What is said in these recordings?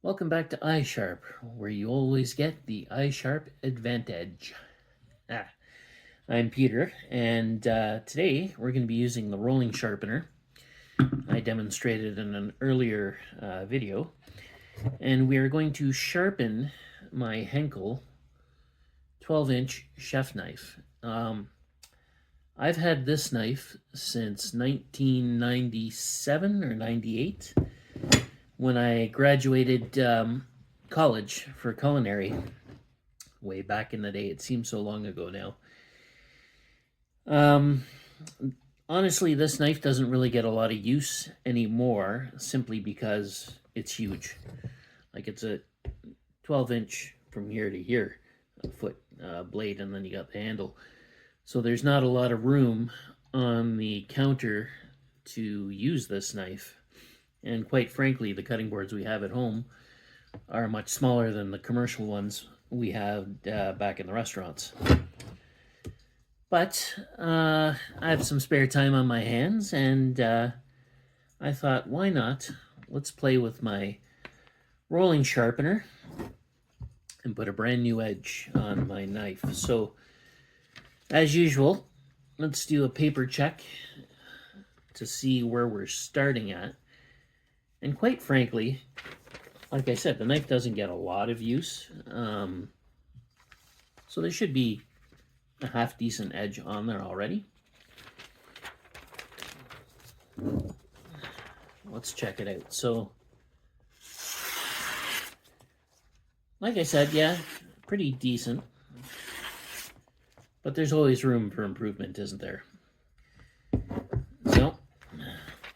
Welcome back to iSharp, where you always get the iSharp advantage. Ah, I'm Peter, and today we're going to be using the rolling sharpener. I demonstrated in an earlier video, and we are going to sharpen my Henkel 12-inch chef knife. I've had this knife since 1997 or 98 when I graduated college for culinary way back in the day. It seems so long ago now. Honestly, this knife doesn't really get a lot of use anymore simply because it's huge. Like it's a 12-inch from here to here, a foot blade, and then you got the handle. So there's not a lot of room on the counter to use this knife. And quite frankly, the cutting boards we have at home are much smaller than the commercial ones we have back in the restaurants. But I have some spare time on my hands, and I thought, why not? Let's play with my rolling sharpener and put a brand new edge on my knife. So, as usual, let's do a paper check to see where we're starting at. And quite frankly, like I said, the knife doesn't get a lot of use. So there should be a half decent edge on there already. Let's check it out. So, like I said, yeah, pretty decent. But there's always room for improvement, isn't there? So,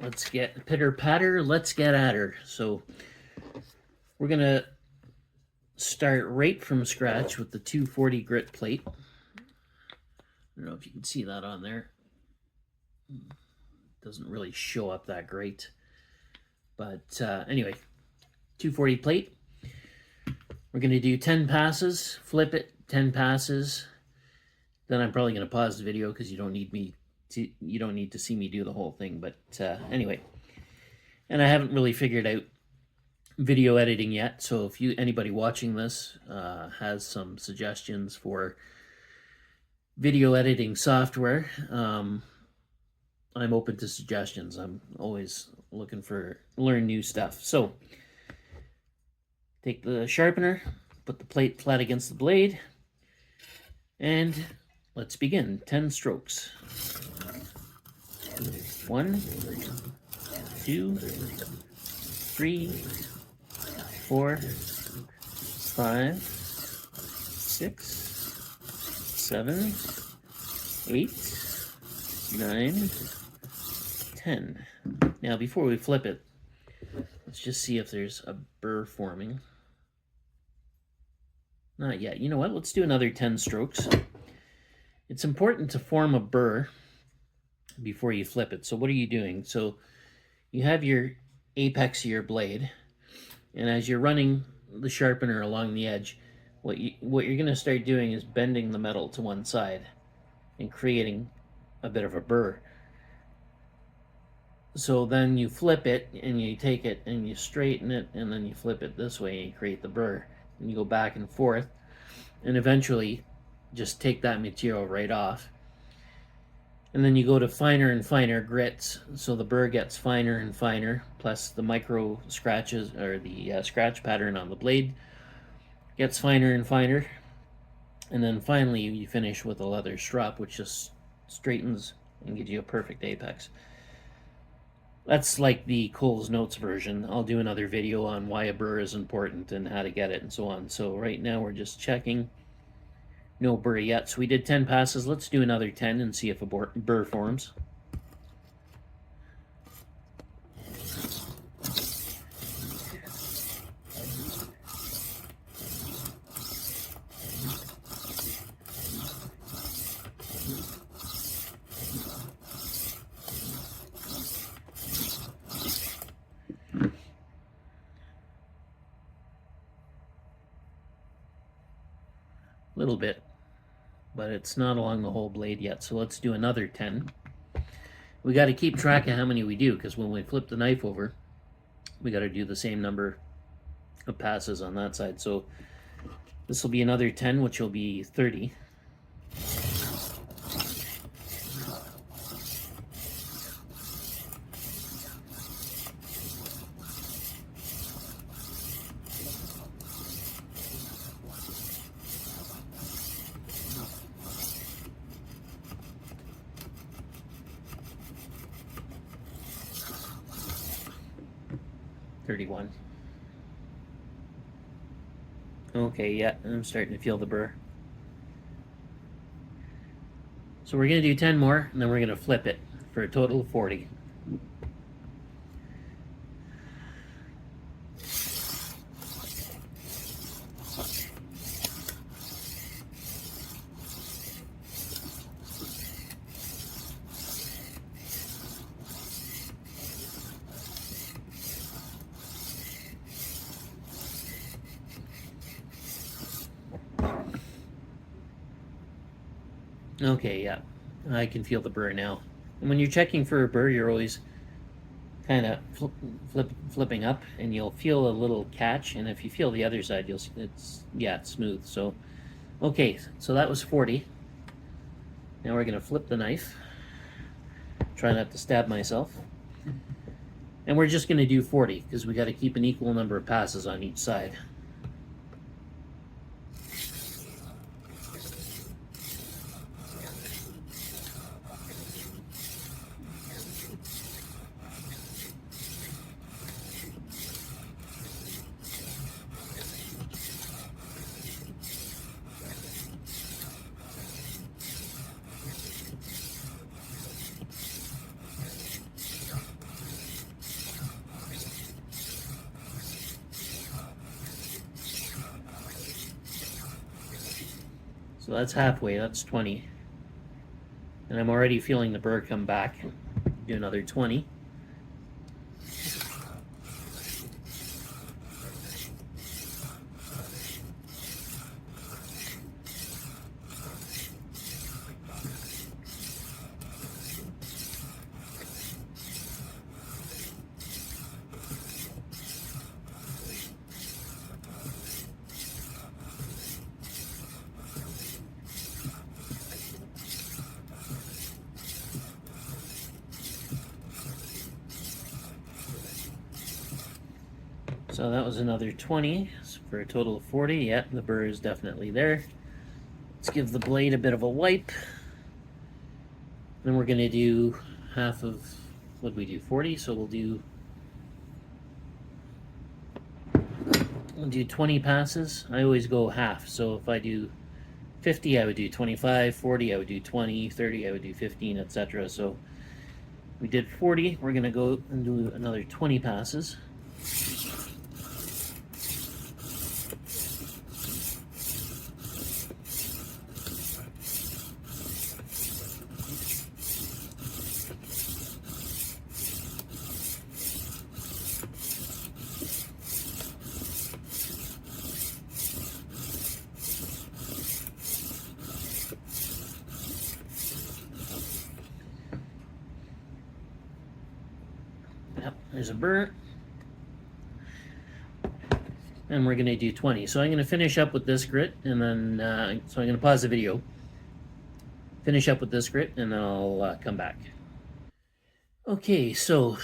let's get pitter patter, let's get at her. So we're gonna start right from scratch with the 240 grit plate. I don't know if you can see that on there. Doesn't really show up that great. But anyway, 240 plate. We're gonna do 10 passes, flip it, 10 passes. Then I'm probably gonna pause the video because you don't need to see me do the whole thing. But anyway, and I haven't really figured out video editing yet. So if anybody watching this has some suggestions for video editing software, I'm open to suggestions. I'm always looking for learn new stuff. So take the sharpener, put the plate flat against the blade, and let's begin. 10 strokes. 1, 2, 3, 4, 5, 6, 7, 8, 9, 10. Now, before we flip it, let's just see if there's a burr forming. Not yet. You know what? Let's do another 10 strokes. It's important to form a burr before you flip it. So what are you doing? So you have your apex of your blade, and as you're running the sharpener along the edge, what you're going to start doing is bending the metal to one side and creating a bit of a burr. So then you flip it and you take it and you straighten it, and then you flip it this way and you create the burr, and you go back and forth, and eventually just take that material right off. And then you go to finer and finer grits, so the burr gets finer and finer, plus the micro scratches, or the scratch pattern on the blade gets finer and finer. And then finally you finish with a leather strap, which just straightens and gives you a perfect apex. That's like the Cole's Notes version. I'll do another video on why a burr is important and how to get it and so on. So right now we're just checking. No burr yet. So we did 10 passes. Let's do another 10 and see if a burr forms. Little bit, but it's not along the whole blade yet. So let's do another 10. We got to keep track of how many we do, because when we flip the knife over, we got to do the same number of passes on that side. So this will be another 10, which will be 30. $31. Okay, yeah, I'm starting to feel the burr. So we're going to do 10 more, and then we're going to flip it for a total of 40. Okay, yeah, I can feel the burr now. And when you're checking for a burr, you're always kind of flipping up, and you'll feel a little catch. And if you feel the other side, it's smooth. So, okay, so that was 40. Now we're gonna flip the knife. Try not to stab myself. And we're just gonna do 40 because we got to keep an equal number of passes on each side. So that's halfway, that's 20. And I'm already feeling the burr come back. Do another 20. So that was another 20 for a total of 40. Yeah, the burr is definitely there. Let's give the blade a bit of a wipe. Then we're going to do half of, what did we do, 40? So we'll do 20 passes. I always go half. So if I do 50, I would do 25, 40, I would do 20, 30, I would do 15, etc. So we did 40. We're going to go and do another 20 passes. Yep, there's a burr. And we're going to do 20. So I'm going to finish up with this grit, and then, so I'm going to pause the video, finish up with this grit, and then I'll come back. Okay, so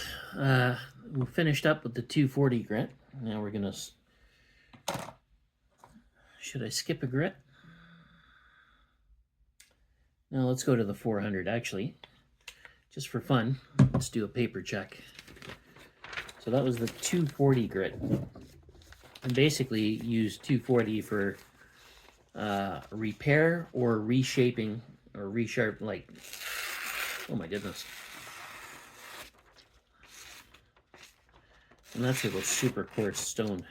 we finished up with the 240 grit. Now we're going to, should I skip a grit? No, let's go to the 400 actually, just for fun. Let's do a paper check. So that was the 240 grit. And basically use 240 for repair or reshaping or resharp, like, oh my goodness. And that's with a super coarse stone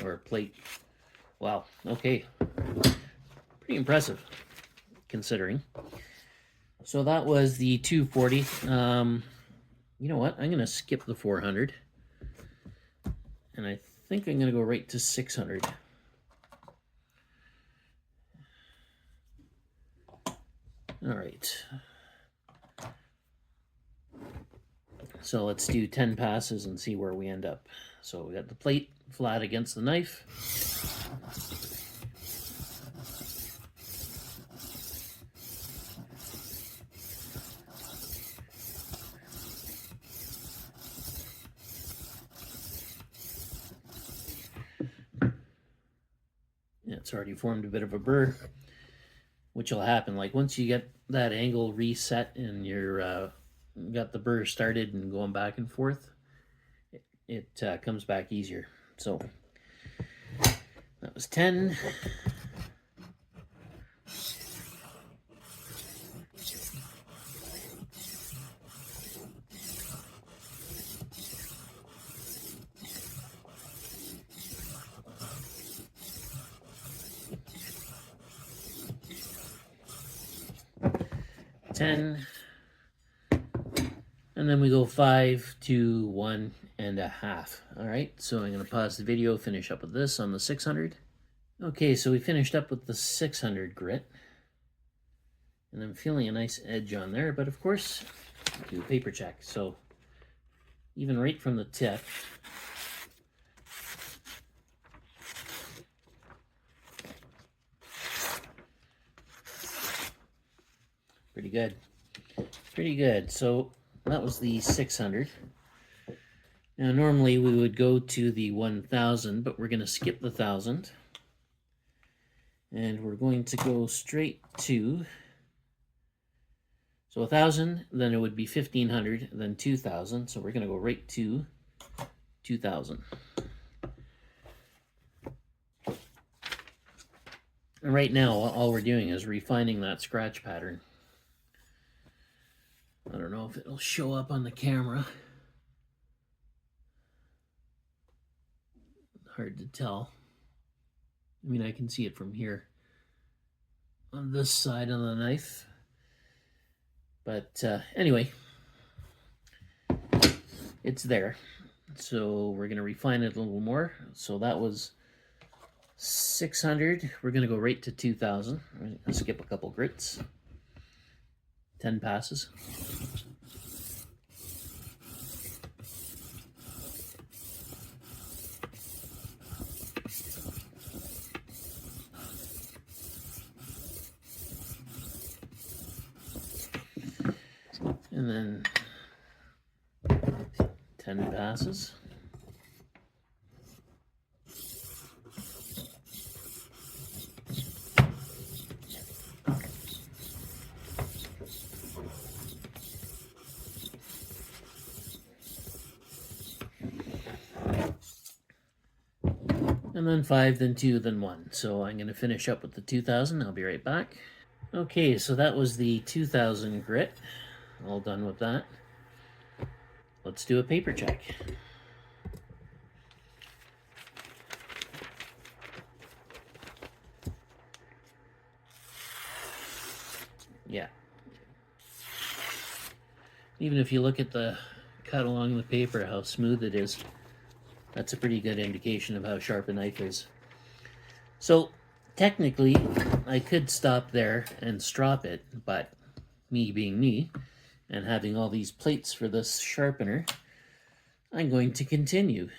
or plate. Wow, okay. Pretty impressive, considering. So that was the 240. You know what? I'm going to skip the 400. And I think I'm going to go right to 600. All right. So let's do 10 passes and see where we end up. So we got the plate flat against the knife. Yeah, it's already formed a bit of a burr, which will happen. Like once you get that angle reset and you're got the burr started and going back and forth, it comes back easier. So that was 10. And then we go 5, 2, 1.5. All right, so I'm going to pause the video, finish up with this on the 600. Okay, so we finished up with the 600 grit. And I'm feeling a nice edge on there, but of course, do a paper check. So even right from the tip, pretty good. Pretty good. So that was the 600. Now normally we would go to the 1000, but we're going to skip the 1000. And we're going to go straight to, so 1000, then it would be 1500, then 2000. So we're going to go right to 2000. And right now, all we're doing is refining that scratch pattern. I don't know if it'll show up on the camera. Hard to tell. I mean, I can see it from here on this side of the knife. But anyway, it's there. So we're going to refine it a little more. So that was 600. We're going to go right to 2000. We're going to skip a couple grits. 10 passes. And then 10 passes. And then 5, then 2, then 1. So I'm going to finish up with the 2000. I'll be right back. Okay, so that was the 2000 grit. All done with that. Let's do a paper check. Yeah. Even if you look at the cut along the paper, how smooth it is, that's a pretty good indication of how sharp a knife is. So technically, I could stop there and strop it, but me being me, and having all these plates for this sharpener, I'm going to continue.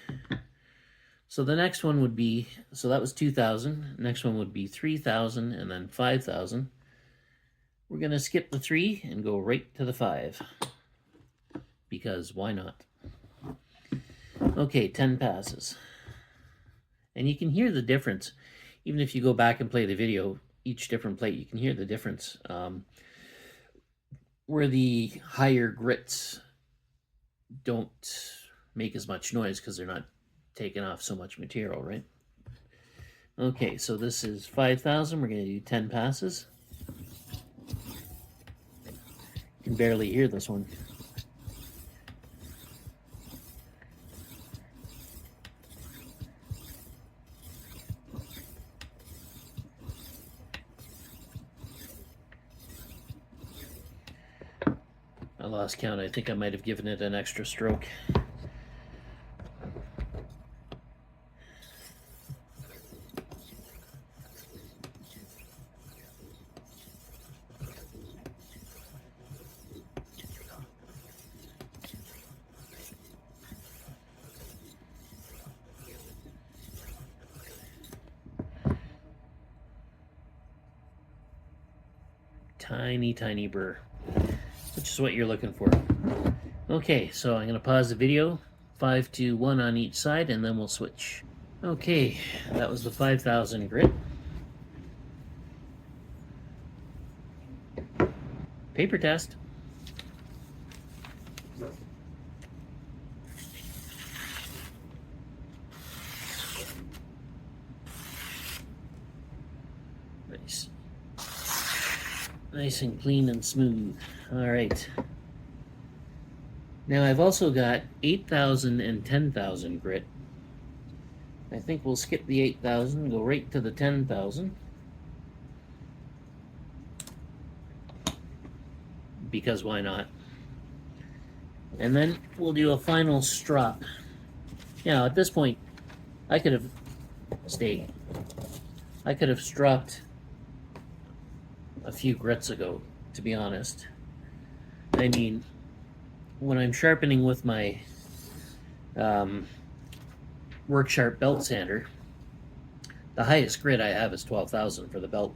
So the next one would be, so that was 2000, next one would be 3000, and then 5000. We're going to skip the 3 and go right to the 5, because why not? Okay, 10 passes. And you can hear the difference. Even if you go back and play the video, each different plate, you can hear the difference. Where the higher grits don't make as much noise because they're not taking off so much material, right? Okay, so this is 5000. We're going to do 10 passes. You can barely hear this one. I lost count. I think I might have given it an extra stroke. tiny, tiny burr, which is what you're looking for. Okay, so I'm going to pause the video, 5 to 1 on each side, and then we'll switch. Okay, that was the 5000 grit. Paper test. Nice. Nice and clean and smooth. All right. Now I've also got 8000 and 10,000 grit. I think we'll skip the 8,000, go right to the 10,000. Because why not? And then we'll do a final strop. Now at this point, I could have stropped a few grits ago, to be honest. I mean, when I'm sharpening with my Work Sharp belt sander, the highest grit I have is 12,000 for the belt,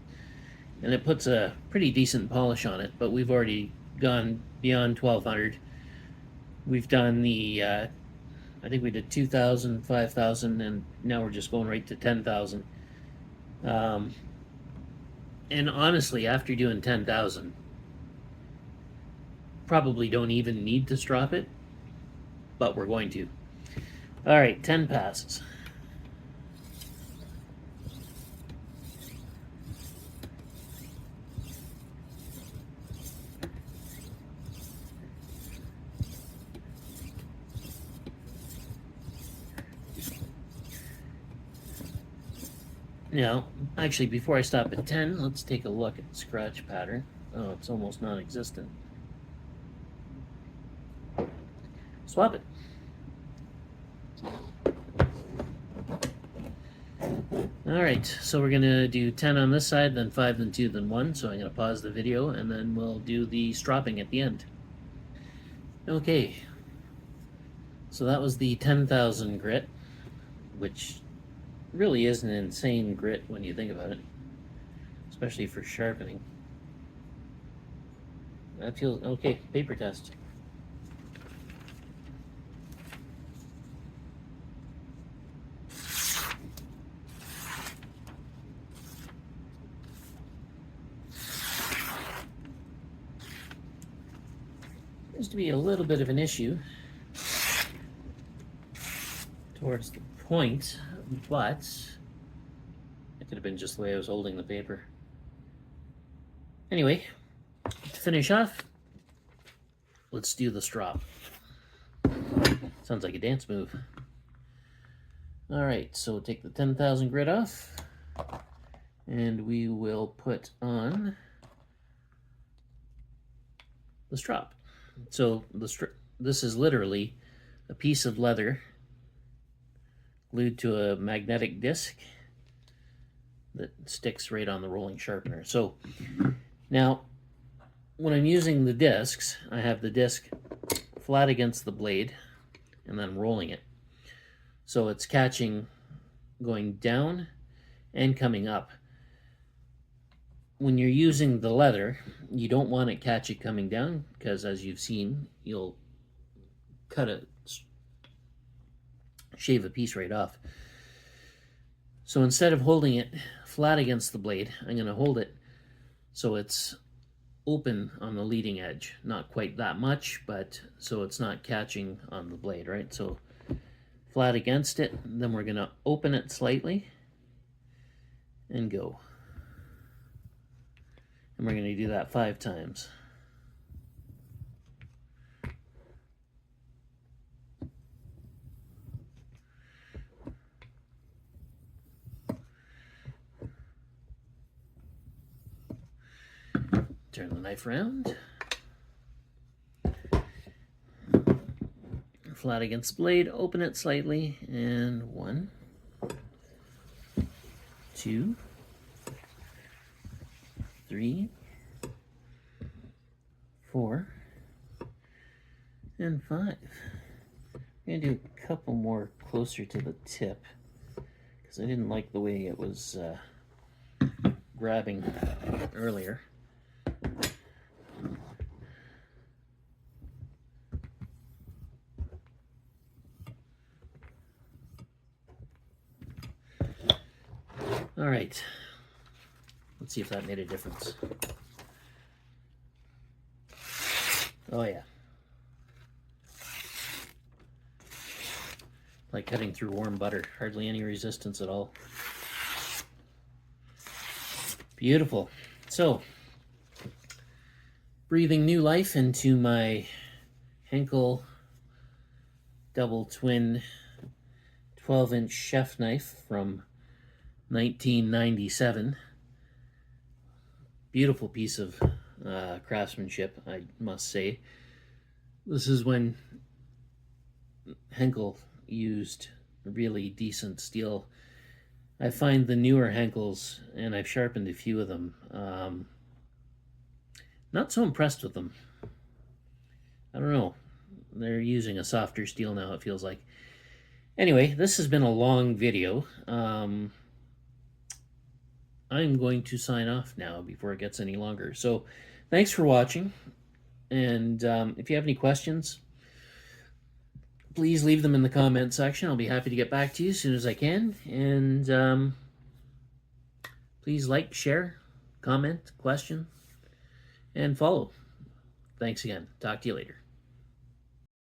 and it puts a pretty decent polish on it. But we've already gone beyond 1200. We've done the I think we did 2,000, 5,000, and now we're just going right to 10,000. And honestly, after doing 10,000, probably don't even need to strop it, but we're going to. All right, 10 passes. Now, actually, before I stop at 10, let's take a look at the scratch pattern. Oh, it's almost non-existent. Swap it. Alright, so we're going to do 10 on this side, then 5, then 2, then 1. So I'm going to pause the video, and then we'll do the stropping at the end. Okay, so that was the 10,000 grit, which really is an insane grit when you think about it, especially for sharpening. That feels okay. Paper test. Seems to be a little bit of an issue towards the point, but it could have been just the way I was holding the paper. Anyway, to finish off, let's do the strop. Sounds like a dance move. All right, so we'll take the 10,000 grit off, and we will put on the strop. So this is literally a piece of leather glued to a magnetic disc that sticks right on the rolling sharpener. So now when I'm using the discs, I have the disc flat against the blade and then rolling it. So it's catching going down and coming up. When you're using the leather, you don't want to catch it coming down, because as you've seen, you'll shave a piece right off. So instead of holding it flat against the blade, I'm going to hold it so it's open on the leading edge. Not quite that much, but so it's not catching on the blade, right? So flat against it, then we're going to open it slightly and go. And we're going to do that 5 times. Turn the knife around. Flat against the blade, open it slightly, and 1, 2, 3, 4, and 5. I'm going to do a couple more closer to the tip, because I didn't like the way it was grabbing earlier. All right, let's see if that made a difference. Oh yeah. Like cutting through warm butter, hardly any resistance at all. Beautiful. So, breathing new life into my Henkel double twin 12-inch chef knife from 1997. Beautiful piece of craftsmanship, I must say. This is when Henkel used really decent steel. I find the newer Henkels, and I've sharpened a few of them, not so impressed with them. I don't know. They're using a softer steel now, it feels like. Anyway, this has been a long video. I'm going to sign off now before it gets any longer. So thanks for watching. And if you have any questions, please leave them in the comment section. I'll be happy to get back to you as soon as I can. And please like, share, comment, question, and follow. Thanks again. Talk to you later.